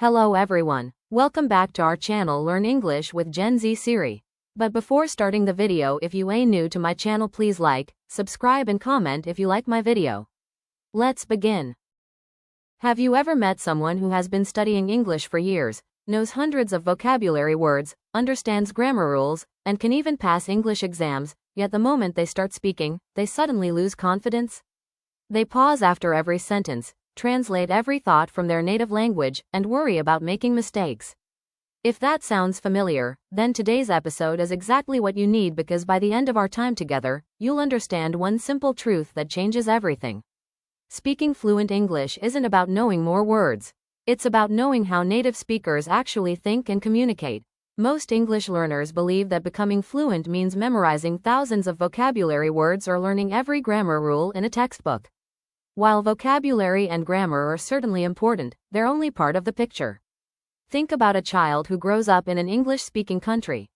Hello everyone. Welcome back to our channel Learn English with Gen Z Siri. But before starting the video, if you ain't new to my channel, please like, subscribe and comment if you like my video. Let's begin. Have you ever met someone who has been studying English for years, knows hundreds of vocabulary words, understands grammar rules, and can even pass English exams, yet the moment they start speaking, they suddenly lose confidence? They pause after every sentence, translate every thought from their native language, and worry about making mistakes. If that sounds familiar, then today's episode is exactly what you need, because by the end of our time together, you'll understand one simple truth that changes everything. Speaking fluent English isn't about knowing more words. It's about knowing how native speakers actually think and communicate. Most English learners believe that becoming fluent means memorizing thousands of vocabulary words or learning every grammar rule in a textbook. While vocabulary and grammar are certainly important, they're only part of the picture. Think about a child who grows up in an English-speaking country.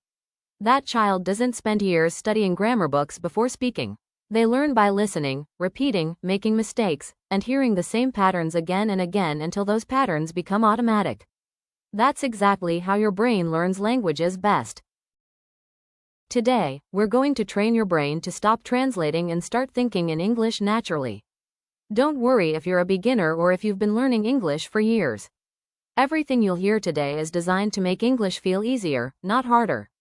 That child doesn't spend years studying grammar books before speaking. They learn by listening, repeating, making mistakes, and hearing the same patterns again and again until those patterns become automatic. That's exactly how your brain learns languages best. Today, we're going to train your brain to stop translating and start thinking in English naturally. Don't worry if you're a beginner or if you've been learning English for years. Everything you'll hear today is designed to make English feel easier, not harder.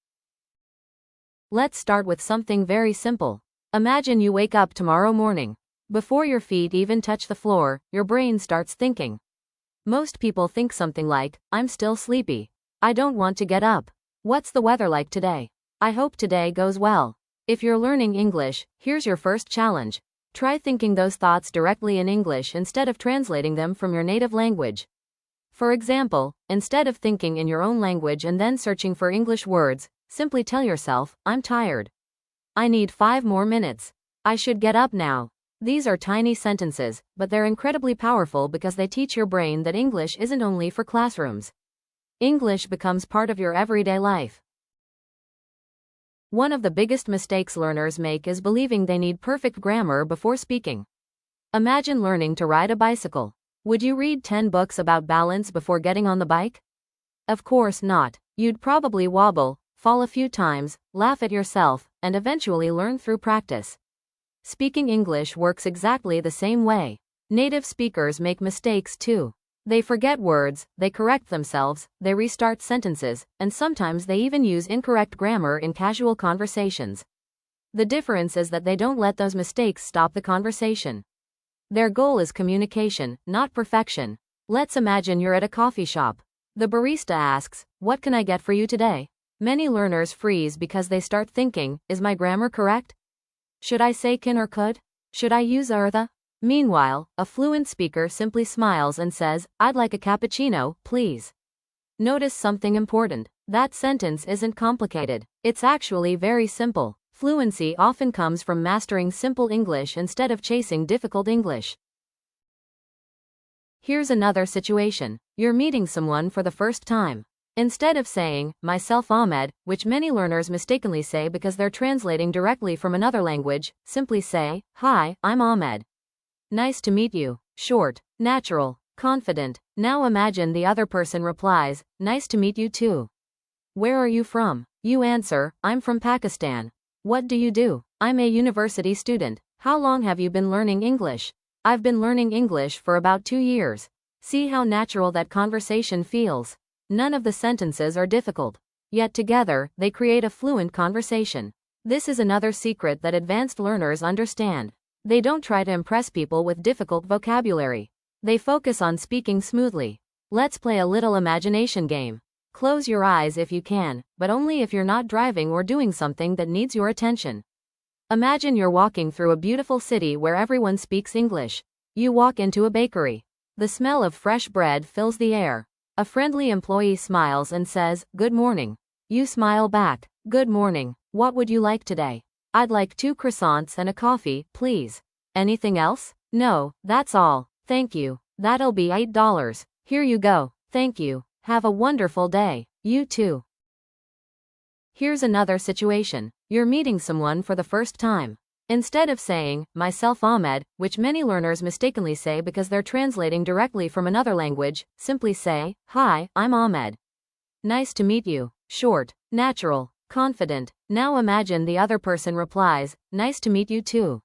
Let's start with something very simple. Imagine you wake up tomorrow morning. Before your feet even touch the floor, your brain starts thinking. Most people think something like, I'm still sleepy. I don't want to get up. What's the weather like today? I hope today goes well. If you're learning English, here's your first challenge. Try thinking those thoughts directly in English instead of translating them from your native language. For example, instead of thinking in your own language and then searching for English words, simply tell yourself, I'm tired. I need 5 more minutes. I should get up now. These are tiny sentences, but they're incredibly powerful because they teach your brain that English isn't only for classrooms. English becomes part of your everyday life. One of the biggest mistakes learners make is believing they need perfect grammar before speaking. Imagine learning to ride a bicycle. Would you read 10 books about balance before getting on the bike? Of course not. You'd probably wobble, fall a few times, laugh at yourself, and eventually learn through practice. Speaking English works exactly the same way. Native speakers make mistakes too. They forget words, they correct themselves, they restart sentences, and sometimes they even use incorrect grammar in casual conversations. The difference is that they don't let those mistakes stop the conversation. Their goal is communication, not perfection. Let's imagine you're at a coffee shop. The barista asks, "What can I get for you today?" Many learners freeze because they start thinking, is my grammar correct? Should I say can or could? Should I use are the? Meanwhile, a fluent speaker simply smiles and says, I'd like a cappuccino, please. Notice something important. That sentence isn't complicated. It's actually very simple. Fluency often comes from mastering simple English instead of chasing difficult English. Here's another situation. You're meeting someone for the first time. Instead of saying, myself Ahmed, which many learners mistakenly say because they're translating directly from another language, simply say, Hi, I'm Ahmed. Nice to meet you. Short, natural, confident. Now imagine the other person replies, nice to meet you too. Where are you from? You answer, I'm from Pakistan. What do you do? I'm a university student. How long have you been learning English? I've been learning English for about 2 years. See how natural that conversation feels. None of the sentences are difficult. Yet together, they create a fluent conversation. This is another secret that advanced learners understand. They don't try to impress people with difficult vocabulary. They focus on speaking smoothly. Let's play a little imagination game. Close your eyes if you can, but only if you're not driving or doing something that needs your attention. Imagine you're walking through a beautiful city where everyone speaks English. You walk into a bakery. The smell of fresh bread fills the air. A friendly employee smiles and says, Good morning. You smile back, Good morning. What would you like today? I'd like 2 croissants and a coffee, please. Anything else? No, that's all. Thank you. That'll be $8. Here you go. Thank you. Have a wonderful day. You too. Here's another situation. You're meeting someone for the first time. Instead of saying, myself Ahmed, which many learners mistakenly say because they're translating directly from another language, simply say, hi, I'm Ahmed. Nice to meet you. Short, natural, confident. Now imagine the other person replies, nice to meet you too.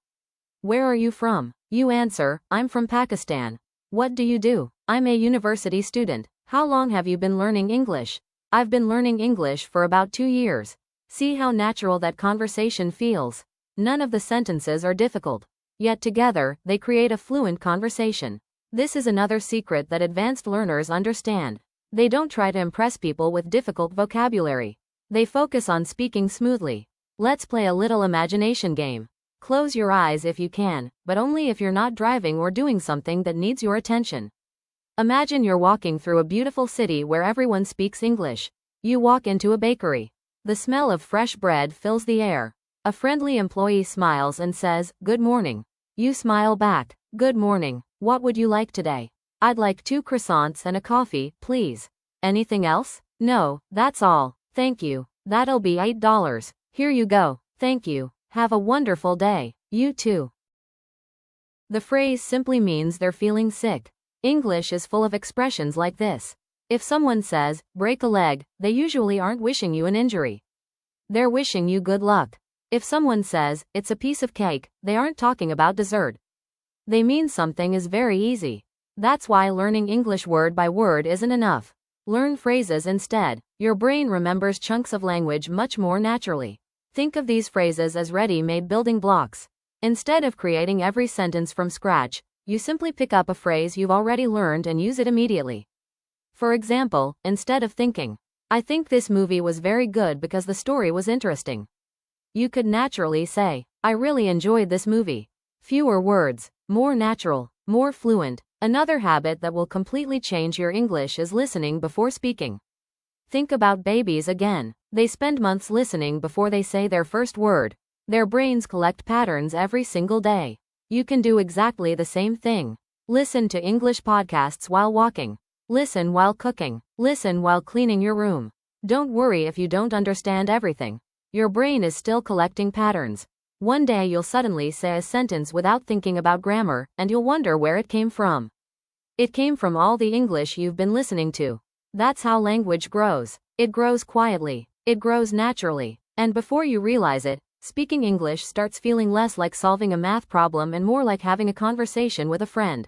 Where are you from? You answer, I'm from Pakistan. What do you do? I'm a university student. How long have you been learning English? I've been learning English for about 2 years. See how natural that conversation feels. None of the sentences are difficult. Yet together, they create a fluent conversation. This is another secret that advanced learners understand. They don't try to impress people with difficult vocabulary. They focus on speaking smoothly. Let's play a little imagination game. Close your eyes if you can, but only if you're not driving or doing something that needs your attention. Imagine you're walking through a beautiful city where everyone speaks English. You walk into a bakery. The smell of fresh bread fills the air. A friendly employee smiles and says, good morning. You smile back, good morning. What would you like today? I'd like 2 croissants and a coffee, please. Anything else? No, that's all. Thank you. That'll be $8. Here you go. Thank you. Have a wonderful day. You too. The phrase simply means they're feeling sick. English is full of expressions like this. If someone says, break a leg, they usually aren't wishing you an injury. They're wishing you good luck. If someone says, it's a piece of cake, they aren't talking about dessert. They mean something is very easy. That's why learning English word by word isn't enough. Learn phrases instead. Your brain remembers chunks of language much more naturally. Think of these phrases as ready-made building blocks. Instead of creating every sentence from scratch, you simply pick up a phrase you've already learned and use it immediately. For example, instead of thinking, I think this movie was very good because the story was interesting, you could naturally say, I really enjoyed this movie. Fewer words, more natural, more fluent. Another habit that will completely change your English is listening before speaking. Think about babies again. They spend months listening before they say their first word. Their brains collect patterns every single day. You can do exactly the same thing. Listen to English podcasts while walking. Listen while cooking. Listen while cleaning your room. Don't worry if you don't understand everything. Your brain is still collecting patterns. One day you'll suddenly say a sentence without thinking about grammar, and you'll wonder where it came from. It came from all the English you've been listening to. That's how language grows. It grows quietly. It grows naturally. And before you realize it, speaking English starts feeling less like solving a math problem and more like having a conversation with a friend.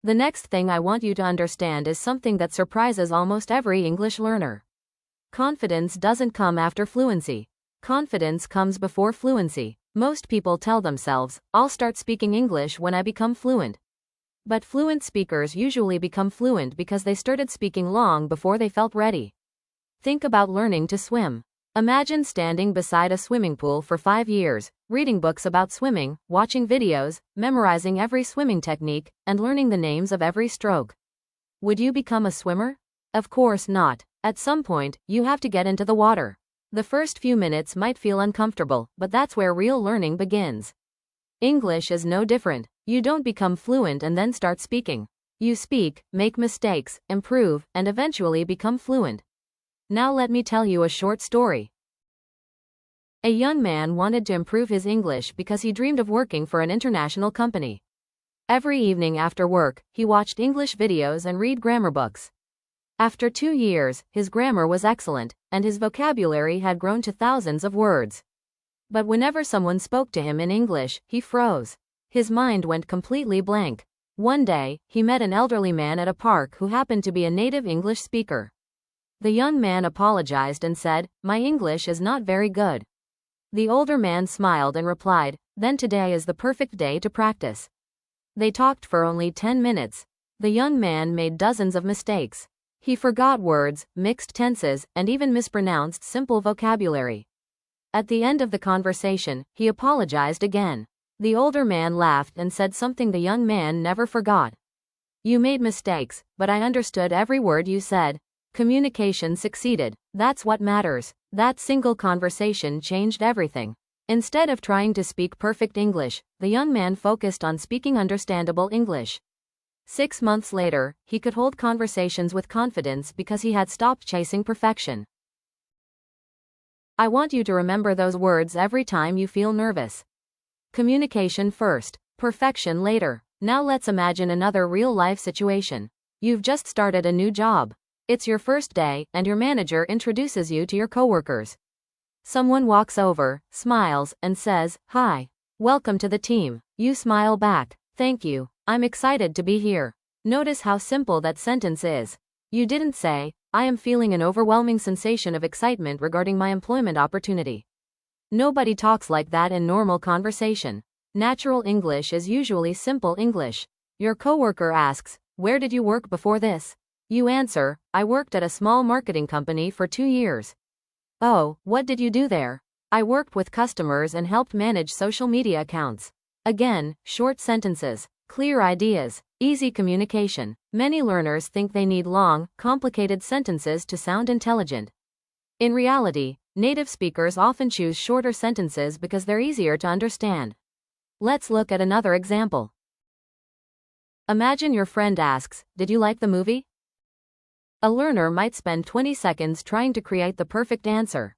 The next thing I want you to understand is something that surprises almost every English learner. Confidence doesn't come after fluency. Confidence comes before fluency. Most people tell themselves, I'll start speaking English when I become fluent. But fluent speakers usually become fluent because they started speaking long before they felt ready. Think about learning to swim. Imagine standing beside a swimming pool for 5 years, reading books about swimming, watching videos, memorizing every swimming technique, and learning the names of every stroke. Would you become a swimmer? Of course not. At some point, you have to get into the water. The first few minutes might feel uncomfortable, but that's where real learning begins. English is no different. You don't become fluent and then start speaking. You speak, make mistakes, improve, and eventually become fluent. Now let me tell you a short story. A young man wanted to improve his English because he dreamed of working for an international company. Every evening after work, he watched English videos and read grammar books. After 2 years, his grammar was excellent, and his vocabulary had grown to thousands of words. But whenever someone spoke to him in English, he froze. His mind went completely blank. One day, he met an elderly man at a park who happened to be a native English speaker. The young man apologized and said, "My English is not very good." The older man smiled and replied, "Then today is the perfect day to practice." They talked for only 10 minutes. The young man made dozens of mistakes. He forgot words, mixed tenses, and even mispronounced simple vocabulary. At the end of the conversation, he apologized again. The older man laughed and said something the young man never forgot. "You made mistakes, but I understood every word you said. Communication succeeded. That's what matters." That single conversation changed everything. Instead of trying to speak perfect English, the young man focused on speaking understandable English. 6 months later, he could hold conversations with confidence because he had stopped chasing perfection. I want you to remember those words every time you feel nervous. Communication first, perfection later. Now let's imagine another real-life situation. You've just started a new job. It's your first day, and your manager introduces you to your coworkers. Someone walks over, smiles, and says, "Hi. Welcome to the team." You smile back. "Thank you. I'm excited to be here." Notice how simple that sentence is. You didn't say, "I am feeling an overwhelming sensation of excitement regarding my employment opportunity." Nobody talks like that in normal conversation. Natural English is usually simple English. Your coworker asks, "Where did you work before this?" You answer, "I worked at a small marketing company for 2 years." "Oh, what did you do there?" "I worked with customers and helped manage social media accounts." Again, short sentences, clear ideas, easy communication. Many learners think they need long, complicated sentences to sound intelligent. In reality, native speakers often choose shorter sentences because they're easier to understand. Let's look at another example. Imagine your friend asks, "Did you like the movie?" A learner might spend 20 seconds trying to create the perfect answer.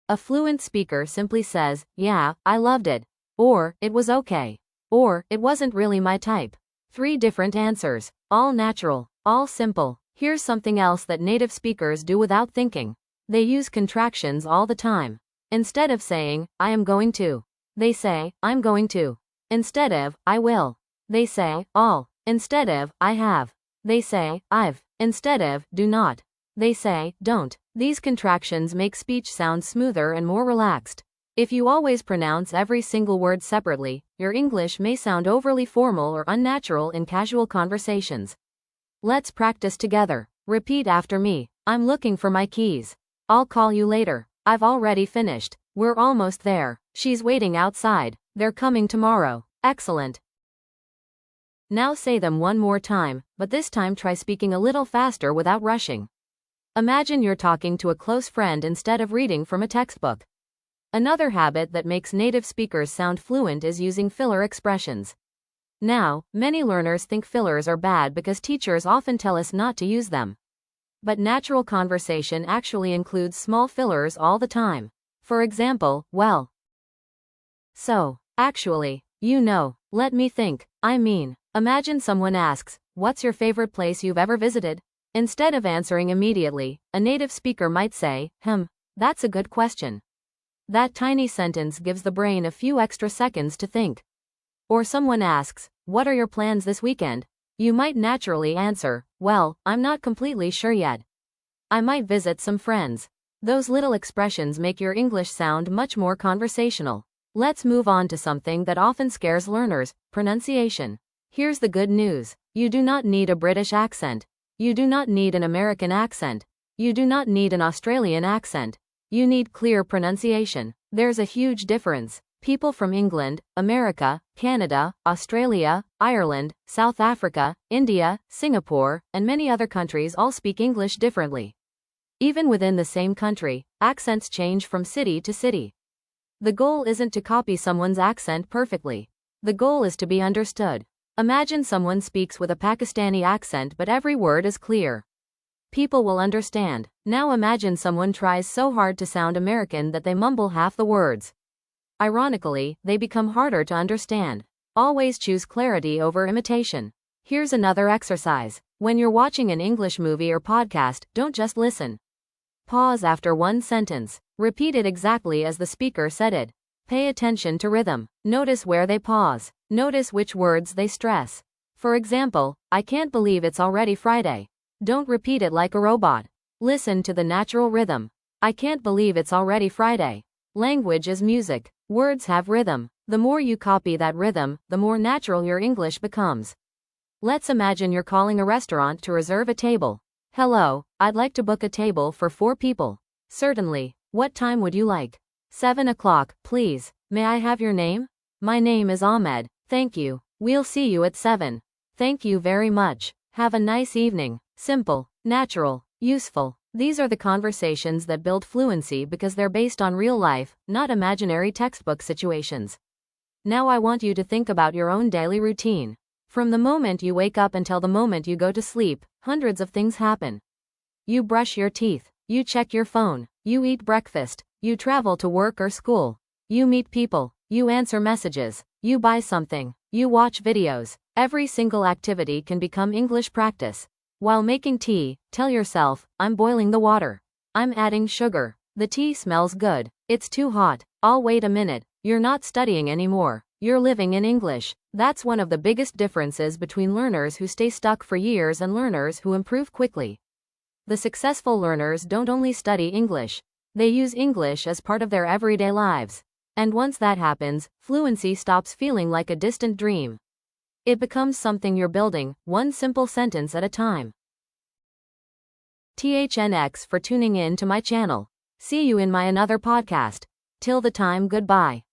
A fluent speaker simply says, "Yeah, I loved it," or "It was okay," or "It wasn't really my type." 3 different answers, all natural, all simple. Here's something else that native speakers do without thinking. They use contractions all the time. Instead of saying, "I am going to," they say, "I'm going to." Instead of, "I will," they say, "I'll." Instead of, "I have," they say, "I've." Instead of, "do not," they say, "don't." These contractions make speech sound smoother and more relaxed. If you always pronounce every single word separately, your English may sound overly formal or unnatural in casual conversations. Let's practice together. Repeat after me. "I'm looking for my keys." "I'll call you later." "I've already finished." "We're almost there." "She's waiting outside." "They're coming tomorrow." Excellent. Now say them one more time, but this time try speaking a little faster without rushing. Imagine you're talking to a close friend instead of reading from a textbook. Another habit that makes native speakers sound fluent is using filler expressions. Now, many learners think fillers are bad because teachers often tell us not to use them. But natural conversation actually includes small fillers all the time. For example, "Well. So. Actually. You know. Let me think. I mean." Imagine someone asks, "What's your favorite place you've ever visited?" Instead of answering immediately, a native speaker might say, "That's a good question." That tiny sentence gives the brain a few extra seconds to think. Or someone asks, "What are your plans this weekend?" You might naturally answer, "Well, I'm not completely sure yet. I might visit some friends." Those little expressions make your English sound much more conversational. Let's move on to something that often scares learners: pronunciation. Here's the good news. You do not need a British accent. You do not need an American accent. You do not need an Australian accent. You need clear pronunciation. There's a huge difference. People from England, America, Canada, Australia, Ireland, South Africa, India, Singapore, and many other countries all speak English differently. Even within the same country, accents change from city to city. The goal isn't to copy someone's accent perfectly. The goal is to be understood. Imagine someone speaks with a Pakistani accent but every word is clear. People will understand. Now imagine someone tries so hard to sound American that they mumble half the words. Ironically, they become harder to understand. Always choose clarity over imitation. Here's another exercise. When you're watching an English movie or podcast, don't just listen. Pause after one sentence. Repeat it exactly as the speaker said it. Pay attention to rhythm. Notice where they pause. Notice which words they stress. For example, "I can't believe it's already Friday." Don't repeat it like a robot. Listen to the natural rhythm. "I can't believe it's already Friday." Language is music. Words have rhythm. The more you copy that rhythm, the more natural your English becomes. Let's imagine you're calling a restaurant to reserve a table. "Hello, I'd like to book a table for 4 people. "Certainly. What time would you like?" 7 o'clock, please. "May I have your name?" "My name is Ahmed." "Thank you. We'll see you at 7. "Thank you very much. Have a nice evening." Simple, natural, useful. These are the conversations that build fluency because they're based on real life, not imaginary textbook situations. Now I want you to think about your own daily routine. From the moment you wake up until the moment you go to sleep, hundreds of things happen. You brush your teeth. You check your phone. You eat breakfast. You travel to work or school. You meet people. You answer messages. You buy something. You watch videos. Every single activity can become English practice. While making tea, tell yourself, I'm boiling the water. I'm adding sugar. The tea smells good. It's too hot. I'll wait a minute. You're not studying anymore. You're living in English. That's one of the biggest differences between learners who stay stuck for years and learners who improve quickly. The successful learners don't only study English, they use English as part of their everyday lives. And once that happens, fluency stops feeling like a distant dream. It becomes something you're building, one simple sentence at a time. THNX for tuning in to my channel. See you in my another podcast. Till the time, goodbye.